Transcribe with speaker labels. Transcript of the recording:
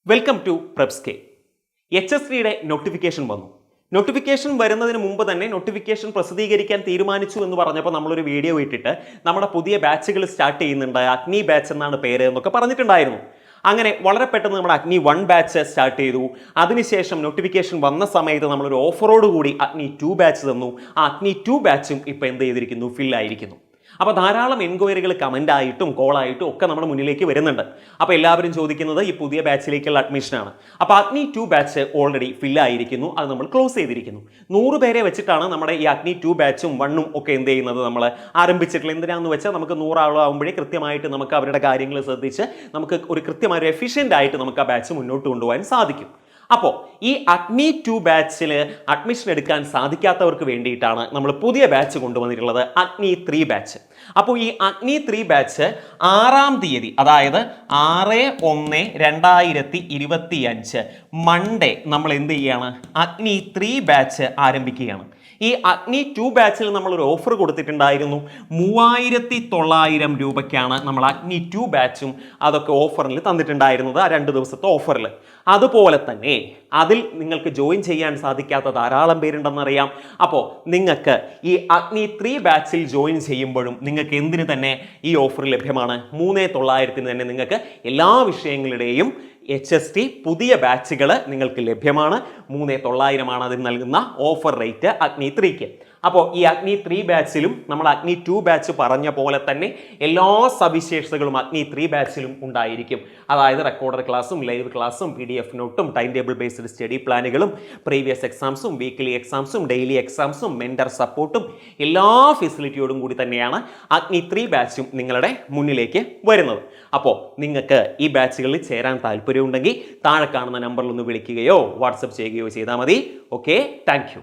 Speaker 1: Welcome to Prepske. HSTയുടെ notification വന്നു. Notification വരുന്നതിന് മുമ്പ് തന്നെ നോട്ടിഫിക്കേഷൻ പ്രസിദ്ധീകരിക്കാൻ തീരുമാനിച്ചു എന്ന് പറഞ്ഞപ്പോൾ നമ്മളൊരു വീഡിയോ ഇട്ടിട്ട് നമ്മുടെ പുതിയ ബാച്ചുകൾ സ്റ്റാർട്ട് ചെയ്യുന്നുണ്ട്, അഗ്നി ബാച്ച് എന്നാണ് പേര് എന്നൊക്കെ പറഞ്ഞിട്ടുണ്ടായിരുന്നു. അങ്ങനെ വളരെ പെട്ടെന്ന് നമ്മുടെ അഗ്നി 1 ബാച്ച് സ്റ്റാർട്ട് ചെയ്തു. അതിനുശേഷം നോട്ടിഫിക്കേഷൻ വന്ന സമയത്ത് നമ്മളൊരു ഓഫറോട് കൂടി അഗ്നി 2 ബാച്ച് തന്നു. ആ അഗ്നി 2 ബാച്ചും ഇപ്പോൾ എന്ത് ചെയ്തിരിക്കുന്നു, ഫില്ലായിരിക്കുന്നു. അപ്പോൾ ധാരാളം എൻക്വയറികൾ കമൻ്റ് ആയിട്ടും കോളായിട്ടും ഒക്കെ നമ്മുടെ മുന്നിലേക്ക് വരുന്നുണ്ട്. അപ്പോൾ എല്ലാവരും ചോദിക്കുന്നത് ഈ പുതിയ ബാച്ചിലേക്കുള്ള അഡ്മിഷനാണ്. അപ്പോൾ അഗ്നി 2 ബാച്ച് ഓൾറെഡി ഫില്ലായിരിക്കുന്നു, അത് നമ്മൾ ക്ലോസ് ചെയ്തിരിക്കുന്നു. 100 പേരെ വെച്ചിട്ടാണ് നമ്മുടെ ഈ അഗ്നി 2 ബാച്ചും 1ഉം ഒക്കെ എന്ത് ചെയ്യുന്നത്, നമ്മൾ ആരംഭിച്ചിട്ടുള്ളത്. എന്തിനാണെന്ന് വെച്ചാൽ നമുക്ക് 100 ആളാകുമ്പോഴേ കൃത്യമായിട്ട് നമുക്ക് അവരുടെ കാര്യങ്ങൾ ശ്രദ്ധിച്ച് നമുക്ക് ഒരു കൃത്യമായ എഫിഷ്യൻ്റ് ആയിട്ട് നമുക്ക് ആ ബാച്ച് മുന്നോട്ട് കൊണ്ടുപോകാൻ സാധിക്കും. അപ്പോൾ ഈ അഗ്നി 2 ബാച്ചിൽ അഡ്മിഷൻ എടുക്കാൻ സാധിക്കാത്തവർക്ക് വേണ്ടിയിട്ടാണ് നമ്മൾ പുതിയ ബാച്ച് കൊണ്ടുവന്നിട്ടുള്ളത്, അഗ്നി 3 ബാച്ച്. അപ്പോൾ ഈ അഗ്നി 3 ബാച്ച് 6-ാം തീയതി, അതായത് 6/1/2025 മൺഡേ നമ്മൾ എന്ത് ചെയ്യാണ്, അഗ്നി 3 ബാച്ച് ആരംഭിക്കുകയാണ്. ഈ അഗ്നി 2 ബാച്ചിൽ നമ്മളൊരു ഓഫർ കൊടുത്തിട്ടുണ്ടായിരുന്നു. 3900 രൂപയ്ക്കാണ് നമ്മൾ അഗ്നി 2 ബാച്ചും അതൊക്കെ ഓഫറിൽ തന്നിട്ടുണ്ടായിരുന്നത്, ആ 2 ദിവസത്തെ ഓഫറിൽ. അതുപോലെ തന്നെ അതിൽ നിങ്ങൾക്ക് ജോയിൻ ചെയ്യാൻ സാധിക്കാത്ത ധാരാളം പേരുണ്ടെന്നറിയാം. അപ്പോൾ നിങ്ങൾക്ക് ഈ അഗ്നി 3 ബാച്ചിൽ ജോയിൻ ചെയ്യുമ്പോഴും നിങ്ങൾക്ക് എന്തിനു തന്നെ ഈ ഓഫർ ലഭ്യമാണ്. 3900 തന്നെ നിങ്ങൾക്ക് എല്ലാ വിഷയങ്ങളുടെയും HST പുതിയ ബാച്ചുകൾ നിങ്ങൾക്ക് ലഭ്യമാണ്. 3900 അതിന് നൽകുന്ന ഓഫർ റേറ്റ് അഗ്നി 3ക്ക്. അപ്പോൾ ഈ അഗ്നി 3 ബാച്ചിലും നമ്മൾ അഗ്നി 2 ബാച്ച് പറഞ്ഞ പോലെ തന്നെ എല്ലാ സവിശേഷതകളും അഗ്നി 3 ബാച്ചിലും ഉണ്ടായിരിക്കും. അതായത് റെക്കോർഡർ ക്ലാസ്സും ലൈവ് ക്ലാസ്സും PDF നോട്ടും ടൈം ടേബിൾ ബേസ്ഡ് സ്റ്റഡി പ്ലാനുകളും പ്രീവിയസ് എക്സാംസും വീക്ക്ലി എക്സാംസും ഡെയിലി എക്സാംസും മെന്റർ സപ്പോർട്ടും എല്ലാ ഫെസിലിറ്റിയോടും കൂടി തന്നെയാണ് അഗ്നി 3 ബാച്ചും നിങ്ങളുടെ മുന്നിലേക്ക് വരുന്നത്. അപ്പോൾ നിങ്ങൾക്ക് ഈ ബാച്ചുകളിൽ ചേരാൻ താല്പര്യമുണ്ടെങ്കിൽ താഴെ കാണുന്ന നമ്പറിൽ ഒന്ന് വിളിക്കുകയോ വാട്സപ്പ് ചെയ്യുകയോ ചെയ്താൽ മതി. Okay, thank you.